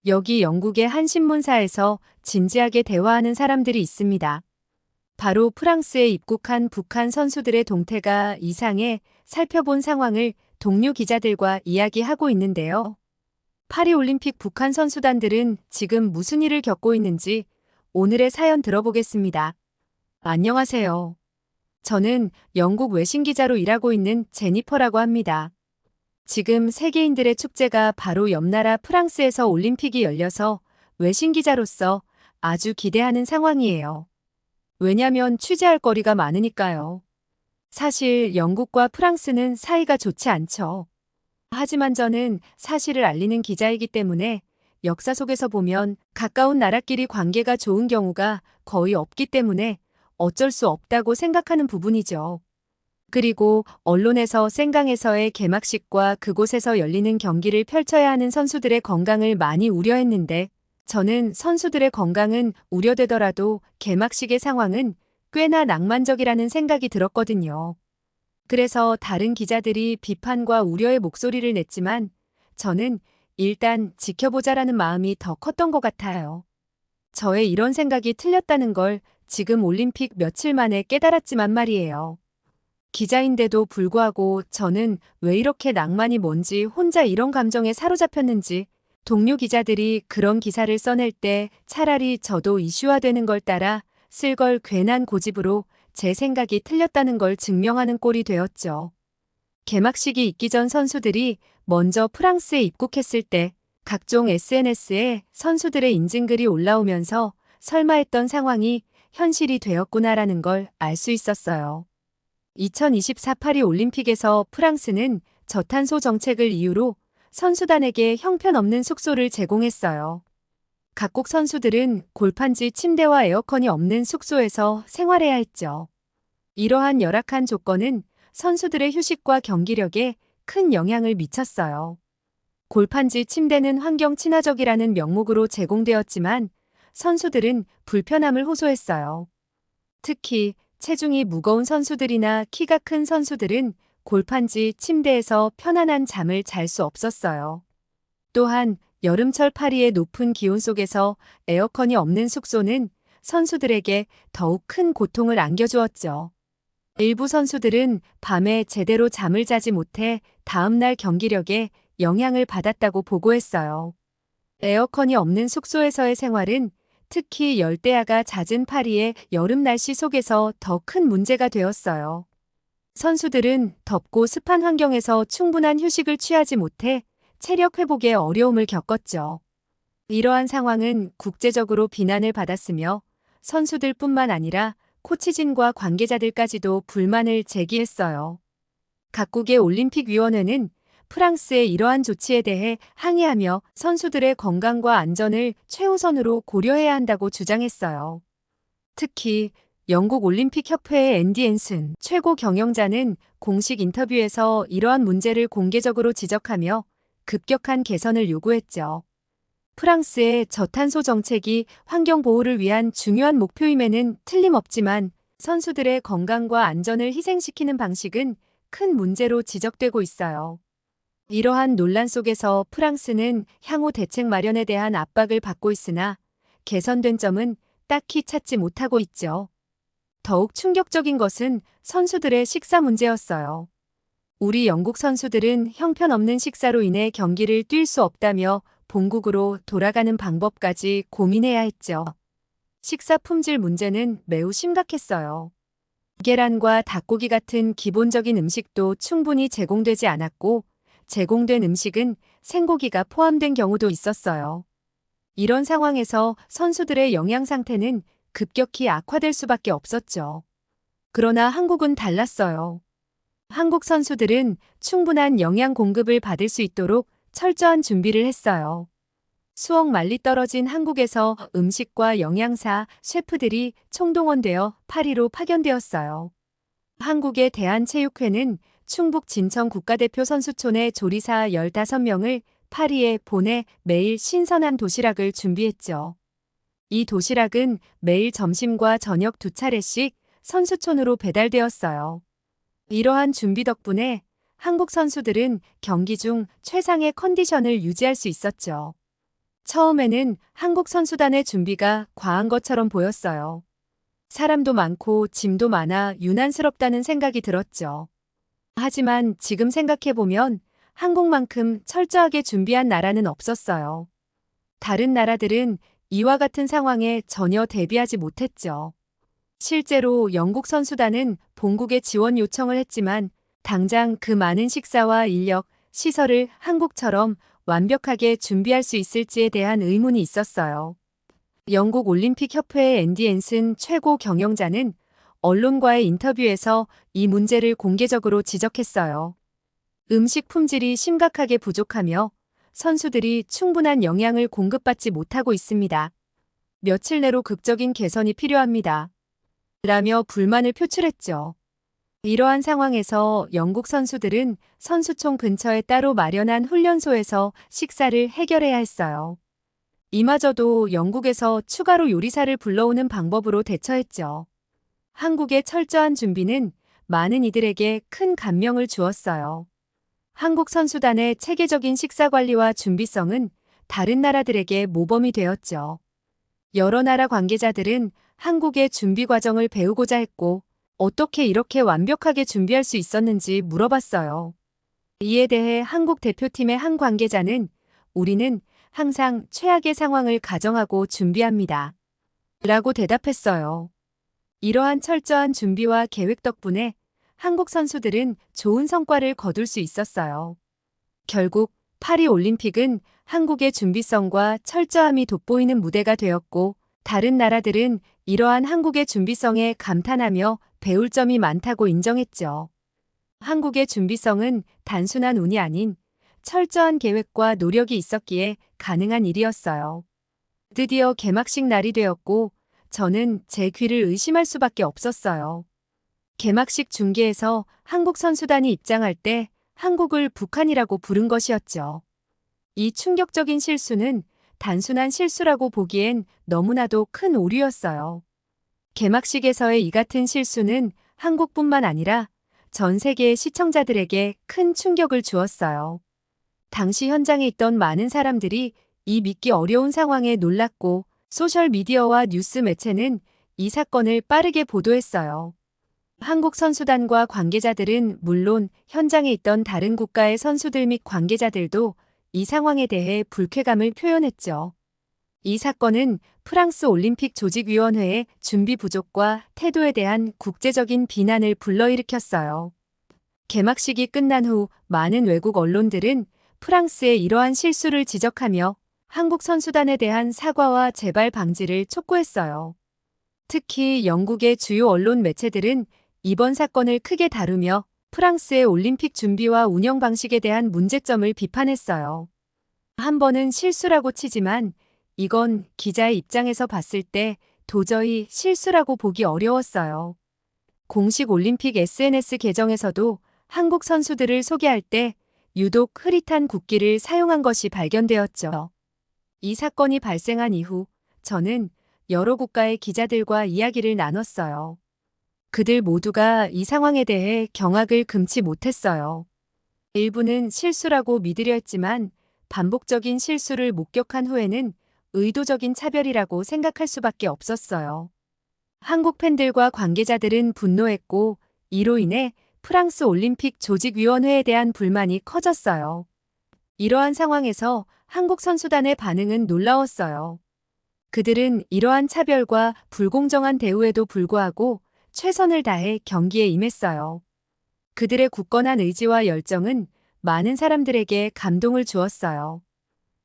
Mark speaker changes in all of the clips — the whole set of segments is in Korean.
Speaker 1: 여기 영국의 한 신문사에서 진지하게 대화하는 사람들이 있습니다. 바로 프랑스에 입국한 북한 선수들의 동태가 이상해 살펴본 상황을 동료 기자들과 이야기하고 있는데요. 파리올림픽 북한 선수단들은 지금 무슨 일을 겪고 있는지 오늘의 사연 들어보겠습니다. 안녕하세요. 저는 영국 외신 기자로 일하고 있는 제니퍼라고 합니다. 지금 세계인들의 축제가 바로 옆 나라 프랑스에서 올림픽이 열려서 외신 기자로서 아주 기대하는 상황이에요. 왜냐면 취재할 거리가 많으니까요. 사실 영국과 프랑스는 사이가 좋지 않죠. 하지만 저는 사실을 알리는 기자이기 때문에 역사 속에서 보면 가까운 나라끼리 관계가 좋은 경우가 거의 없기 때문에 어쩔 수 없다고 생각하는 부분이죠. 그리고 언론에서 생강에서의 개막식과 그곳에서 열리는 경기를 펼쳐야 하는 선수들의 건강을 많이 우려했는데 저는 선수들의 건강은 우려되더라도 개막식의 상황은 꽤나 낭만적이라는 생각이 들었거든요. 그래서 다른 기자들이 비판과 우려의 목소리를 냈지만 저는 일단 지켜보자라는 마음이 더 컸던 것 같아요. 저의 이런 생각이 틀렸다는 걸 지금 올림픽 며칠 만에 깨달았지만 말이에요. 기자인데도 불구하고 저는 왜 이렇게 낭만이 뭔지 혼자 이런 감정에 사로잡혔는지 동료 기자들이 그런 기사를 써낼 때 차라리 저도 이슈화되는 걸 따라 쓸 걸 괜한 고집으로 제 생각이 틀렸다는 걸 증명하는 꼴이 되었죠. 개막식이 있기 전 선수들이 먼저 프랑스에 입국했을 때 각종 SNS에 선수들의 인증글이 올라오면서 설마 했던 상황이 현실이 되었구나라는 걸 알 수 있었어요. 2024 파리 올림픽에서 프랑스는 저탄소 정책을 이유로 선수단에게 형편없는 숙소를 제공했어요. 각국 선수들은 골판지 침대와 에어컨이 없는 숙소에서 생활해야 했죠. 이러한 열악한 조건은 선수들의 휴식과 경기력에 큰 영향을 미쳤어요. 골판지 침대는 환경 친화적이라는 명목으로 제공되었지만 선수들은 불편함을 호소했어요. 특히 체중이 무거운 선수들이나 키가 큰 선수들은 골판지 침대에서 편안한 잠을 잘 수 없었어요. 또한 여름철 파리의 높은 기온 속에서 에어컨이 없는 숙소는 선수들에게 더욱 큰 고통을 안겨주었죠. 일부 선수들은 밤에 제대로 잠을 자지 못해 다음날 경기력에 영향을 받았다고 보고했어요. 에어컨이 없는 숙소에서의 생활은 특히 열대야가 잦은 파리의 여름 날씨 속에서 더 큰 문제가 되었어요. 선수들은 덥고 습한 환경에서 충분한 휴식을 취하지 못해 체력 회복에 어려움을 겪었죠. 이러한 상황은 국제적으로 비난을 받았으며 선수들뿐만 아니라 코치진과 관계자들까지도 불만을 제기했어요. 각국의 올림픽위원회는 프랑스의 이러한 조치에 대해 항의하며 선수들의 건강과 안전을 최우선으로 고려해야 한다고 주장했어요. 특히 영국 올림픽협회의 앤디 앤슨 최고 경영자는 공식 인터뷰에서 이러한 문제를 공개적으로 지적하며 급격한 개선을 요구했죠. 프랑스의 저탄소 정책이 환경 보호를 위한 중요한 목표임에는 틀림없지만 선수들의 건강과 안전을 희생시키는 방식은 큰 문제로 지적되고 있어요. 이러한 논란 속에서 프랑스는 향후 대책 마련에 대한 압박을 받고 있으나 개선된 점은 딱히 찾지 못하고 있죠. 더욱 충격적인 것은 선수들의 식사 문제였어요. 우리 영국 선수들은 형편없는 식사로 인해 경기를 뛸 수 없다며 본국으로 돌아가는 방법까지 고민해야 했죠. 식사 품질 문제는 매우 심각했어요. 계란과 닭고기 같은 기본적인 음식도 충분히 제공되지 않았고 제공된 음식은 생고기가 포함된 경우도 있었어요. 이런 상황에서 선수들의 영양 상태는 급격히 악화될 수밖에 없었죠. 그러나 한국은 달랐어요. 한국 선수들은 충분한 영양 공급을 받을 수 있도록 철저한 준비를 했어요. 수억 말리 떨어진 한국에서 음식과 영양사, 셰프들이 총동원되어 파리로 파견되었어요. 한국의 대한체육회는 충북 진천 국가대표 선수촌의 조리사 15명을 파리에 보내 매일 신선한 도시락을 준비했죠. 이 도시락은 매일 점심과 저녁 2차례씩 선수촌으로 배달되었어요. 이러한 준비 덕분에 한국 선수들은 경기 중 최상의 컨디션을 유지할 수 있었죠. 처음에는 한국 선수단의 준비가 과한 것처럼 보였어요. 사람도 많고 짐도 많아 유난스럽다는 생각이 들었죠. 하지만 지금 생각해보면 한국만큼 철저하게 준비한 나라는 없었어요. 다른 나라들은 이와 같은 상황에 전혀 대비하지 못했죠. 실제로 영국 선수단은 본국에 지원 요청을 했지만 당장 그 많은 식사와 인력, 시설을 한국처럼 완벽하게 준비할 수 있을지에 대한 의문이 있었어요. 영국 올림픽 협회의 앤디 앤슨 최고 경영자는 언론과의 인터뷰에서 이 문제를 공개적으로 지적했어요. 음식 품질이 심각하게 부족하며 선수들이 충분한 영양을 공급받지 못하고 있습니다. 며칠 내로 극적인 개선이 필요합니다. 라며 불만을 표출했죠. 이러한 상황에서 영국 선수들은 선수촌 근처에 따로 마련한 훈련소에서 식사를 해결해야 했어요. 이마저도 영국에서 추가로 요리사를 불러오는 방법으로 대처했죠. 한국의 철저한 준비는 많은 이들에게 큰 감명을 주었어요. 한국 선수단의 체계적인 식사 관리와 준비성은 다른 나라들에게 모범이 되었죠. 여러 나라 관계자들은 한국의 준비 과정을 배우고자 했고, 어떻게 이렇게 완벽하게 준비할 수 있었는지 물어봤어요. 이에 대해 한국 대표팀의 한 관계자는 우리는 항상 최악의 상황을 가정하고 준비합니다. 라고 대답했어요. 이러한 철저한 준비와 계획 덕분에 한국 선수들은 좋은 성과를 거둘 수 있었어요. 결국 파리 올림픽은 한국의 준비성과 철저함이 돋보이는 무대가 되었고, 다른 나라들은 이러한 한국의 준비성에 감탄하며 배울 점이 많다고 인정했죠. 한국의 준비성은 단순한 운이 아닌 철저한 계획과 노력이 있었기에 가능한 일이었어요. 드디어 개막식 날이 되었고 저는 제 귀를 의심할 수밖에 없었어요. 개막식 중계에서 한국 선수단이 입장할 때 한국을 북한이라고 부른 것이었죠. 이 충격적인 실수는 단순한 실수라고 보기엔 너무나도 큰 오류였어요. 개막식에서의 이 같은 실수는 한국뿐만 아니라 전 세계의 시청자들에게 큰 충격을 주었어요. 당시 현장에 있던 많은 사람들이 이 믿기 어려운 상황에 놀랐고 소셜미디어와 뉴스 매체는 이 사건을 빠르게 보도했어요. 한국 선수단과 관계자들은 물론 현장에 있던 다른 국가의 선수들 및 관계자들도 이 상황에 대해 불쾌감을 표현했죠. 이 사건은 프랑스 올림픽 조직위원회의 준비 부족과 태도에 대한 국제적인 비난을 불러일으켰어요. 개막식이 끝난 후 많은 외국 언론들은 프랑스의 이러한 실수를 지적하며 한국 선수단에 대한 사과와 재발 방지를 촉구했어요. 특히 영국의 주요 언론 매체들은 이번 사건을 크게 다루며 프랑스의 올림픽 준비와 운영 방식에 대한 문제점을 비판했어요. 한 번은 실수라고 치지만 이건 기자의 입장에서 봤을 때 도저히 실수라고 보기 어려웠어요. 공식 올림픽 SNS 계정에서도 한국 선수들을 소개할 때 유독 흐릿한 국기를 사용한 것이 발견되었죠. 이 사건이 발생한 이후 저는 여러 국가의 기자들과 이야기를 나눴어요. 그들 모두가 이 상황에 대해 경악을 금치 못했어요. 일부는 실수라고 믿으려 했지만 반복적인 실수를 목격한 후에는 의도적인 차별이라고 생각할 수밖에 없었어요. 한국 팬들과 관계자들은 분노했고 이로 인해 프랑스 올림픽 조직위원회에 대한 불만이 커졌어요. 이러한 상황에서 한국 선수단의 반응은 놀라웠어요. 그들은 이러한 차별과 불공정한 대우에도 불구하고 최선을 다해 경기에 임했어요. 그들의 굳건한 의지와 열정은 많은 사람들에게 감동을 주었어요.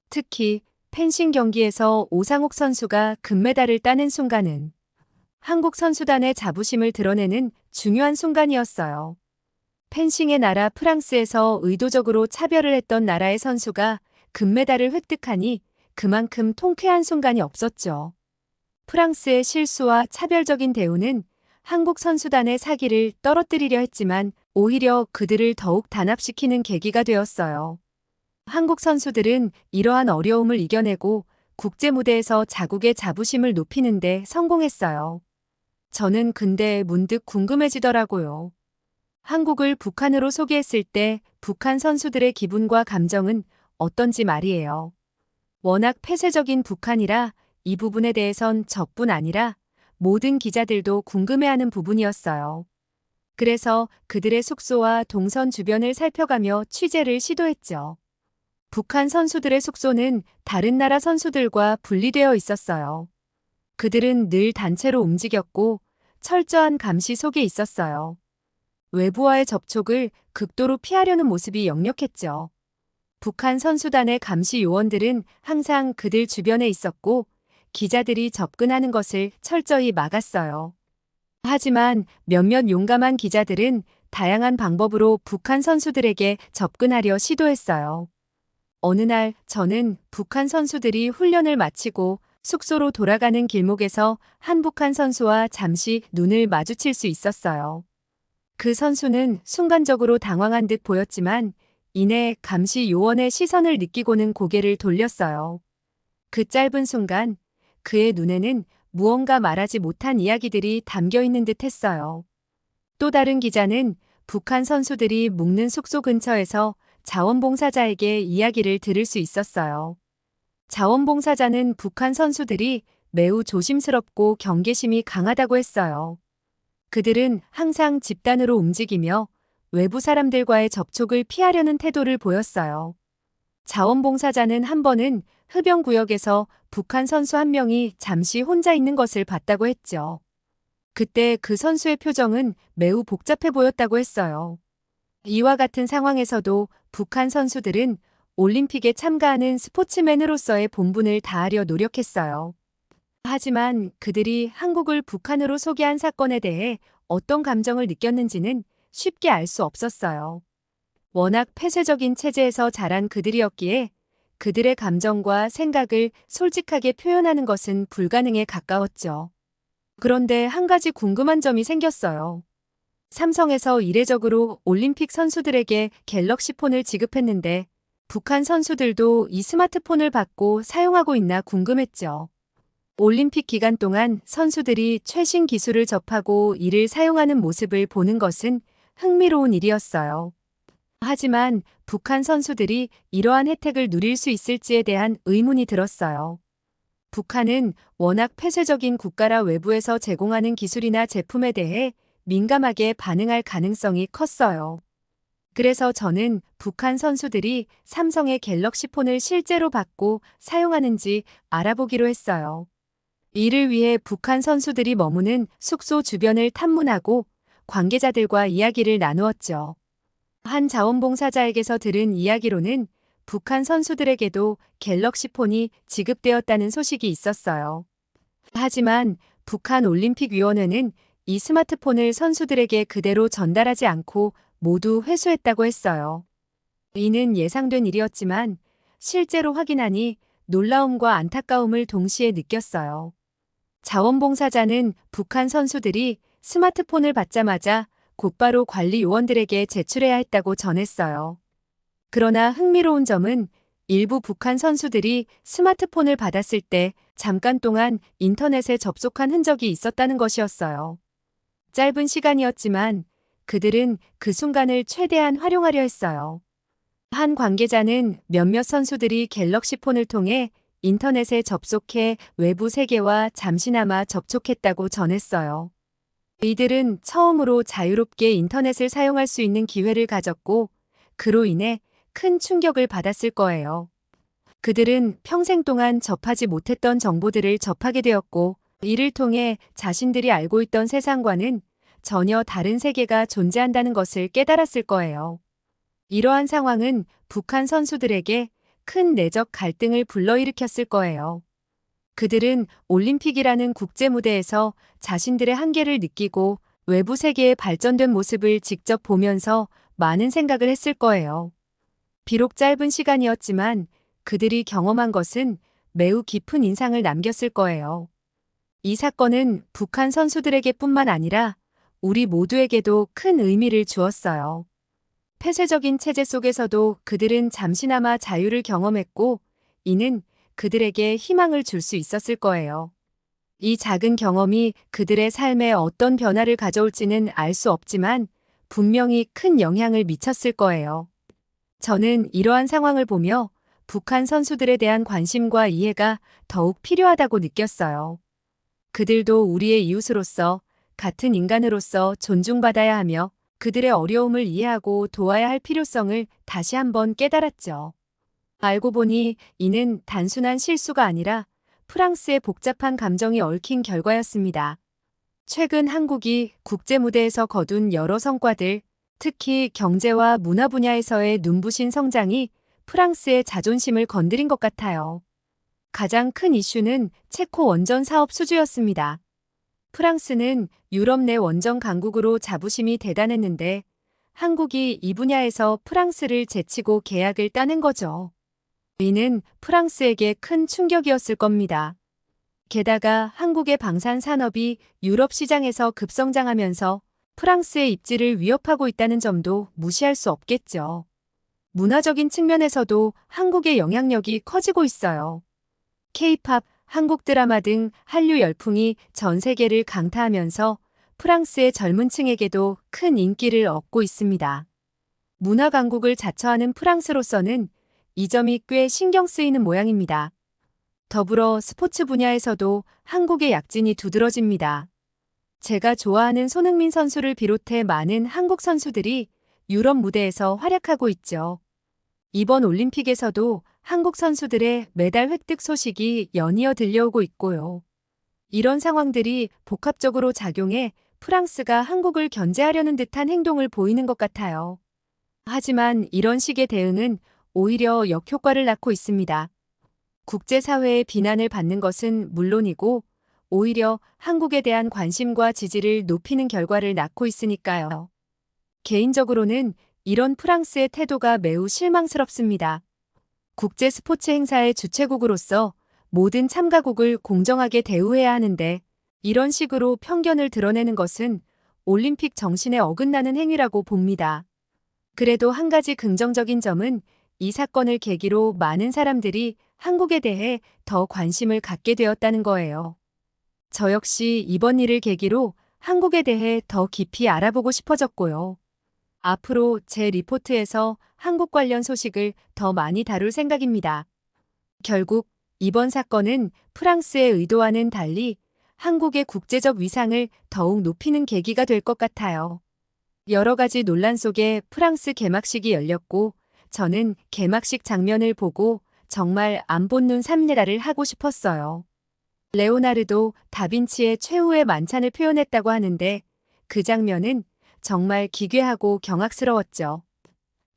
Speaker 1: 특히 펜싱 경기에서 오상욱 선수가 금메달을 따낸 순간은 한국 선수단의 자부심을 드러내는 중요한 순간이었어요. 펜싱의 나라 프랑스에서 의도적으로 차별을 했던 나라의 선수가 금메달을 획득하니 그만큼 통쾌한 순간이 없었죠. 프랑스의 실수와 차별적인 대우는 한국 선수단의 사기를 떨어뜨리려 했지만 오히려 그들을 더욱 단합시키는 계기가 되었어요. 한국 선수들은 이러한 어려움을 이겨내고 국제 무대에서 자국의 자부심을 높이는 데 성공했어요. 저는 근데 문득 궁금해지더라고요. 한국을 북한으로 소개했을 때 북한 선수들의 기분과 감정은 어떤지 말이에요. 워낙 폐쇄적인 북한이라 이 부분에 대해선 저뿐 아니라 모든 기자들도 궁금해하는 부분이었어요. 그래서 그들의 숙소와 동선 주변을 살펴가며 취재를 시도했죠. 북한 선수들의 숙소는 다른 나라 선수들과 분리되어 있었어요. 그들은 늘 단체로 움직였고 철저한 감시 속에 있었어요. 외부와의 접촉을 극도로 피하려는 모습이 역력했죠. 북한 선수단의 감시 요원들은 항상 그들 주변에 있었고 기자들이 접근하는 것을 철저히 막았어요. 하지만 몇몇 용감한 기자들은 다양한 방법으로 북한 선수들에게 접근하려 시도했어요. 어느 날 저는 북한 선수들이 훈련을 마치고 숙소로 돌아가는 길목에서 한 북한 선수와 잠시 눈을 마주칠 수 있었어요. 그 선수는 순간적으로 당황한 듯 보였지만 이내 감시 요원의 시선을 느끼고는 고개를 돌렸어요. 그 짧은 순간 그의 눈에는 무언가 말하지 못한 이야기들이 담겨 있는 듯 했어요. 또 다른 기자는 북한 선수들이 묵는 숙소 근처에서 자원봉사자에게 이야기를 들을 수 있었어요. 자원봉사자는 북한 선수들이 매우 조심스럽고 경계심이 강하다고 했어요. 그들은 항상 집단으로 움직이며 외부 사람들과의 접촉을 피하려는 태도를 보였어요. 자원봉사자는 한 번은 흡연구역에서 북한 선수 한 명이 잠시 혼자 있는 것을 봤다고 했죠. 그때 그 선수의 표정은 매우 복잡해 보였다고 했어요. 이와 같은 상황에서도 북한 선수들은 올림픽에 참가하는 스포츠맨으로서의 본분을 다하려 노력했어요. 하지만 그들이 한국을 북한으로 소개한 사건에 대해 어떤 감정을 느꼈는지는 쉽게 알 수 없었어요. 워낙 폐쇄적인 체제에서 자란 그들이었기에 그들의 감정과 생각을 솔직하게 표현하는 것은 불가능에 가까웠죠. 그런데 한 가지 궁금한 점이 생겼어요. 삼성에서 이례적으로 올림픽 선수들에게 갤럭시 폰을 지급했는데 북한 선수들도 이 스마트폰을 받고 사용하고 있나 궁금했죠. 올림픽 기간 동안 선수들이 최신 기술을 접하고 이를 사용하는 모습을 보는 것은 흥미로운 일이었어요. 하지만 북한 선수들이 이러한 혜택을 누릴 수 있을지에 대한 의문이 들었어요. 북한은 워낙 폐쇄적인 국가라 외부에서 제공하는 기술이나 제품에 대해 민감하게 반응할 가능성이 컸어요. 그래서 저는 북한 선수들이 삼성의 갤럭시 폰을 실제로 받고 사용하는지 알아보기로 했어요. 이를 위해 북한 선수들이 머무는 숙소 주변을 탐문하고 관계자들과 이야기를 나누었죠. 한 자원봉사자에게서 들은 이야기로는 북한 선수들에게도 갤럭시 폰이 지급되었다는 소식이 있었어요. 하지만 북한 올림픽위원회는 이 스마트폰을 선수들에게 그대로 전달하지 않고 모두 회수했다고 했어요. 이는 예상된 일이었지만 실제로 확인하니 놀라움과 안타까움을 동시에 느꼈어요. 자원봉사자는 북한 선수들이 스마트폰을 받자마자 곧바로 관리 요원들에게 제출해야 했다고 전했어요. 그러나 흥미로운 점은 일부 북한 선수들이 스마트폰을 받았을 때 잠깐 동안 인터넷에 접속한 흔적이 있었다는 것이었어요. 짧은 시간이었지만 그들은 그 순간을 최대한 활용하려 했어요. 한 관계자는 몇몇 선수들이 갤럭시 폰을 통해 인터넷에 접속해 외부 세계와 잠시나마 접촉했다고 전했어요. 이들은 처음으로 자유롭게 인터넷을 사용할 수 있는 기회를 가졌고 그로 인해 큰 충격을 받았을 거예요. 그들은 평생 동안 접하지 못했던 정보들을 접하게 되었고 이를 통해 자신들이 알고 있던 세상과는 전혀 다른 세계가 존재한다는 것을 깨달았을 거예요. 이러한 상황은 북한 선수들에게 큰 내적 갈등을 불러일으켰을 거예요. 그들은 올림픽이라는 국제 무대에서 자신들의 한계를 느끼고 외부 세계의 발전된 모습을 직접 보면서 많은 생각을 했을 거예요. 비록 짧은 시간이었지만 그들이 경험한 것은 매우 깊은 인상을 남겼을 거예요. 이 사건은 북한 선수들에게뿐만 아니라 우리 모두에게도 큰 의미를 주었어요. 폐쇄적인 체제 속에서도 그들은 잠시나마 자유를 경험했고 이는 그들에게 희망을 줄 수 있었을 거예요. 이 작은 경험이 그들의 삶에 어떤 변화를 가져올지는 알 수 없지만 분명히 큰 영향을 미쳤을 거예요. 저는 이러한 상황을 보며 북한 선수들에 대한 관심과 이해가 더욱 필요하다고 느꼈어요. 그들도 우리의 이웃으로서 같은 인간으로서 존중받아야 하며 그들의 어려움을 이해하고 도와야 할 필요성을 다시 한번 깨달았죠. 알고 보니 이는 단순한 실수가 아니라 프랑스의 복잡한 감정이 얽힌 결과였습니다. 최근 한국이 국제 무대에서 거둔 여러 성과들, 특히 경제와 문화 분야에서의 눈부신 성장이 프랑스의 자존심을 건드린 것 같아요. 가장 큰 이슈는 체코 원전 사업 수주였습니다. 프랑스는 유럽 내 원전 강국으로 자부심이 대단했는데 한국이 이 분야에서 프랑스를 제치고 계약을 따낸 거죠. 이는 프랑스에게 큰 충격이었을 겁니다. 게다가 한국의 방산 산업이 유럽 시장에서 급성장하면서 프랑스의 입지를 위협하고 있다는 점도 무시할 수 없겠죠. 문화적인 측면에서도 한국의 영향력이 커지고 있어요. K-팝, 한국 드라마 등 한류 열풍이 전 세계를 강타하면서 프랑스의 젊은 층에게도 큰 인기를 얻고 있습니다. 문화 강국을 자처하는 프랑스로서는 이 점이 꽤 신경 쓰이는 모양입니다. 더불어 스포츠 분야에서도 한국의 약진이 두드러집니다. 제가 좋아하는 손흥민 선수를 비롯해 많은 한국 선수들이 유럽 무대에서 활약하고 있죠. 이번 올림픽에서도 한국 선수들의 메달 획득 소식이 연이어 들려오고 있고요. 이런 상황들이 복합적으로 작용해 프랑스가 한국을 견제하려는 듯한 행동을 보이는 것 같아요. 하지만 이런 식의 대응은 오히려 역효과를 낳고 있습니다. 국제사회의 비난을 받는 것은 물론이고 오히려 한국에 대한 관심과 지지를 높이는 결과를 낳고 있으니까요. 개인적으로는 이런 프랑스의 태도가 매우 실망스럽습니다. 국제 스포츠 행사의 주최국으로서 모든 참가국을 공정하게 대우해야 하는데 이런 식으로 편견을 드러내는 것은 올림픽 정신에 어긋나는 행위라고 봅니다. 그래도 한 가지 긍정적인 점은 이 사건을 계기로 많은 사람들이 한국에 대해 더 관심을 갖게 되었다는 거예요. 저 역시 이번 일을 계기로 한국에 대해 더 깊이 알아보고 싶어졌고요. 앞으로 제 리포트에서 한국 관련 소식을 더 많이 다룰 생각입니다. 결국 이번 사건은 프랑스의 의도와는 달리 한국의 국제적 위상을 더욱 높이는 계기가 될 것 같아요. 여러 가지 논란 속에 프랑스 개막식이 열렸고 저는 개막식 장면을 보고 정말 안 본 눈 삼례라를 하고 싶었어요. 레오나르도 다빈치의 최후의 만찬을 표현했다고 하는데 그 장면은 정말 기괴하고 경악스러웠죠.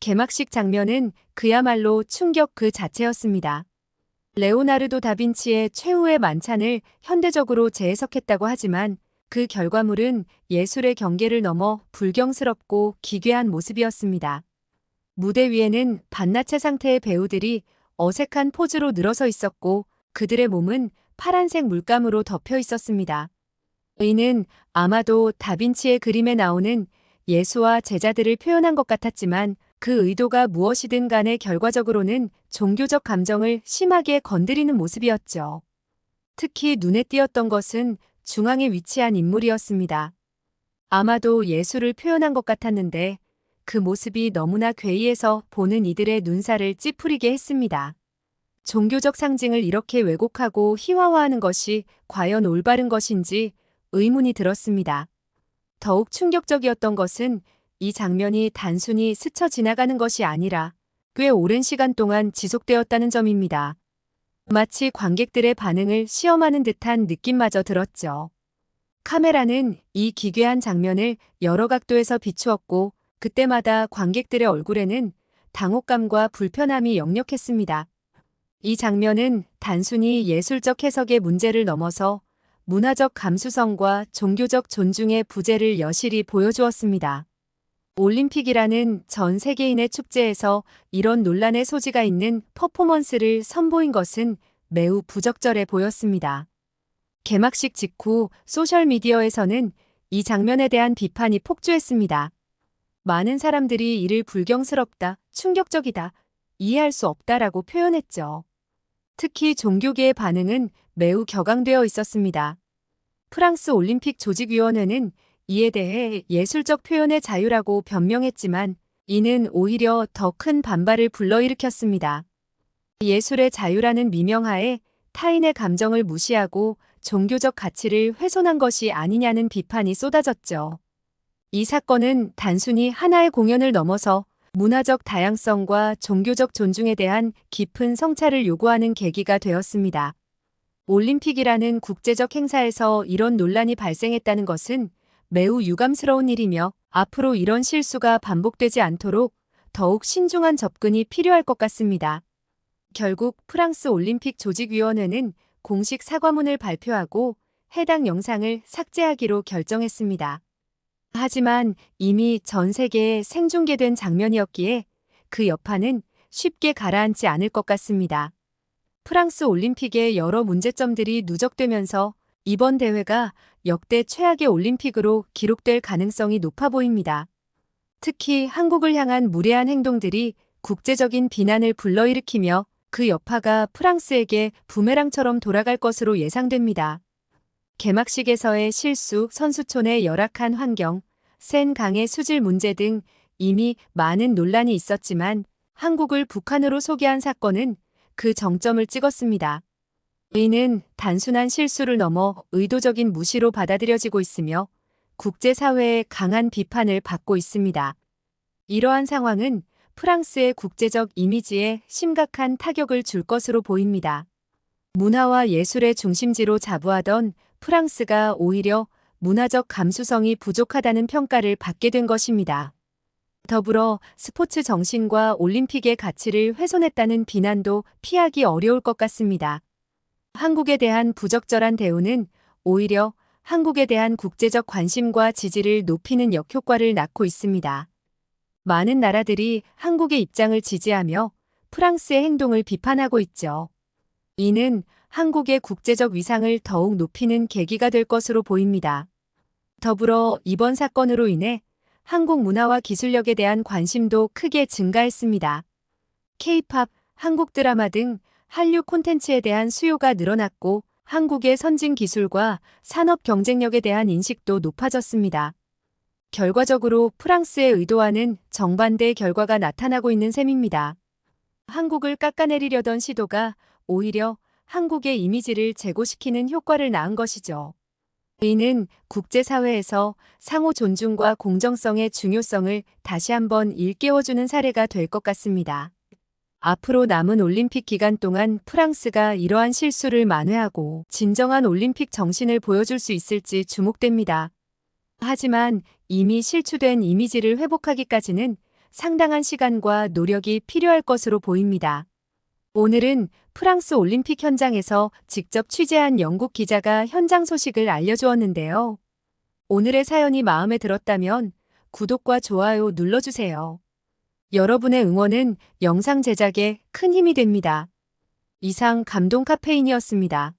Speaker 1: 개막식 장면은 그야말로 충격 그 자체였습니다. 레오나르도 다빈치의 최후의 만찬을 현대적으로 재해석했다고 하지만 그 결과물은 예술의 경계를 넘어 불경스럽고 기괴한 모습이었습니다. 무대 위에는 반나체 상태의 배우들이 어색한 포즈로 늘어서 있었고 그들의 몸은 파란색 물감으로 덮여 있었습니다. 이는 아마도 다빈치의 그림에 나오는 예수와 제자들을 표현한 것 같았지만 그 의도가 무엇이든 간에 결과적으로는 종교적 감정을 심하게 건드리는 모습이었죠. 특히 눈에 띄었던 것은 중앙에 위치한 인물이었습니다. 아마도 예수를 표현한 것 같았는데 그 모습이 너무나 괴이해서 보는 이들의 눈살을 찌푸리게 했습니다. 종교적 상징을 이렇게 왜곡하고 희화화하는 것이 과연 올바른 것인지 의문이 들었습니다. 더욱 충격적이었던 것은 이 장면이 단순히 스쳐 지나가는 것이 아니라 꽤 오랜 시간 동안 지속되었다는 점입니다. 마치 관객들의 반응을 시험하는 듯한 느낌마저 들었죠. 카메라는 이 기괴한 장면을 여러 각도에서 비추었고 그때마다 관객들의 얼굴에는 당혹감과 불편함이 역력했습니다. 이 장면은 단순히 예술적 해석의 문제를 넘어서 문화적 감수성과 종교적 존중의 부재를 여실히 보여주었습니다. 올림픽이라는 전 세계인의 축제에서 이런 논란의 소지가 있는 퍼포먼스를 선보인 것은 매우 부적절해 보였습니다. 개막식 직후 소셜미디어에서는 이 장면에 대한 비판이 폭주했습니다. 많은 사람들이 이를 불경스럽다, 충격적이다, 이해할 수 없다라고 표현했죠. 특히 종교계의 반응은 매우 격앙되어 있었습니다. 프랑스 올림픽 조직위원회는 이에 대해 예술적 표현의 자유라고 변명했지만 이는 오히려 더 큰 반발을 불러일으켰습니다. 예술의 자유라는 미명하에 타인의 감정을 무시하고 종교적 가치를 훼손한 것이 아니냐는 비판이 쏟아졌죠. 이 사건은 단순히 하나의 공연을 넘어서 문화적 다양성과 종교적 존중에 대한 깊은 성찰을 요구하는 계기가 되었습니다. 올림픽이라는 국제적 행사에서 이런 논란이 발생했다는 것은 매우 유감스러운 일이며 앞으로 이런 실수가 반복되지 않도록 더욱 신중한 접근이 필요할 것 같습니다. 결국 프랑스 올림픽 조직위원회는 공식 사과문을 발표하고 해당 영상을 삭제하기로 결정했습니다. 하지만 이미 전 세계에 생중계된 장면이었기에 그 여파는 쉽게 가라앉지 않을 것 같습니다. 프랑스 올림픽의 여러 문제점들이 누적되면서 이번 대회가 역대 최악의 올림픽으로 기록될 가능성이 높아 보입니다. 특히 한국을 향한 무례한 행동들이 국제적인 비난을 불러일으키며 그 여파가 프랑스에게 부메랑처럼 돌아갈 것으로 예상됩니다. 개막식에서의 실수, 선수촌의 열악한 환경, 센 강의 수질 문제 등 이미 많은 논란이 있었지만 한국을 북한으로 소개한 사건은 그 정점을 찍었습니다. 이는 단순한 실수를 넘어 의도적인 무시로 받아들여지고 있으며 국제사회의 강한 비판을 받고 있습니다. 이러한 상황은 프랑스의 국제적 이미지에 심각한 타격을 줄 것으로 보입니다. 문화와 예술의 중심지로 자부하던 프랑스가 오히려 문화적 감수성이 부족하다는 평가를 받게 된 것입니다. 더불어 스포츠 정신과 올림픽의 가치를 훼손했다는 비난도 피하기 어려울 것 같습니다. 한국에 대한 부적절한 대우는 오히려 한국에 대한 국제적 관심과 지지를 높이는 역효과를 낳고 있습니다. 많은 나라들이 한국의 입장을 지지하며 프랑스의 행동을 비판하고 있죠. 이는 한국의 국제적 위상을 더욱 높이는 계기가 될 것으로 보입니다. 더불어 이번 사건으로 인해 한국 문화와 기술력에 대한 관심도 크게 증가했습니다. K-팝, 한국 드라마 등 한류 콘텐츠에 대한 수요가 늘어났고 한국의 선진 기술과 산업 경쟁력에 대한 인식도 높아졌습니다. 결과적으로 프랑스의 의도와는 정반대의 결과가 나타나고 있는 셈입니다. 한국을 깎아내리려던 시도가 오히려 한국의 이미지를 제고시키는 효과를 낳은 것이죠. 이는 국제사회에서 상호 존중과 공정성의 중요성을 다시 한번 일깨워주는 사례가 될 것 같습니다. 앞으로 남은 올림픽 기간 동안 프랑스가 이러한 실수를 만회하고 진정한 올림픽 정신을 보여줄 수 있을지 주목됩니다. 하지만 이미 실추된 이미지를 회복하기까지는 상당한 시간과 노력이 필요할 것으로 보입니다. 오늘은 프랑스 올림픽 현장에서 직접 취재한 영국 기자가 현장 소식을 알려주었는데요. 오늘의 사연이 마음에 들었다면 구독과 좋아요 눌러주세요. 여러분의 응원은 영상 제작에 큰 힘이 됩니다. 이상 감동 카페인이었습니다.